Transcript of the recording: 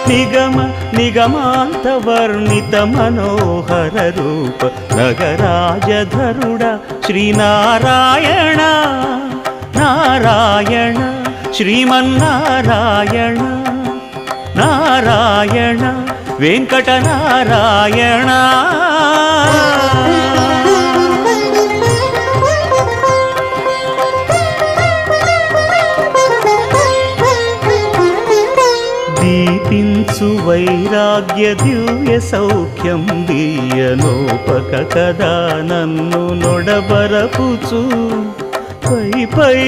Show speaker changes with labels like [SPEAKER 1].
[SPEAKER 1] నిగమ నిగమాంత వర్ణిత మనోహర రూప నగరాజధరుడ శ్రీనారాయణ నారాయణ శ్రీమన్నారాయణ నారాయణ వెంకటనారాయణ. దీపించు వైరాగ్య దివ్య సౌఖ్యం దీయనోపక కదా నన్ను నొడబరపుచు పై పై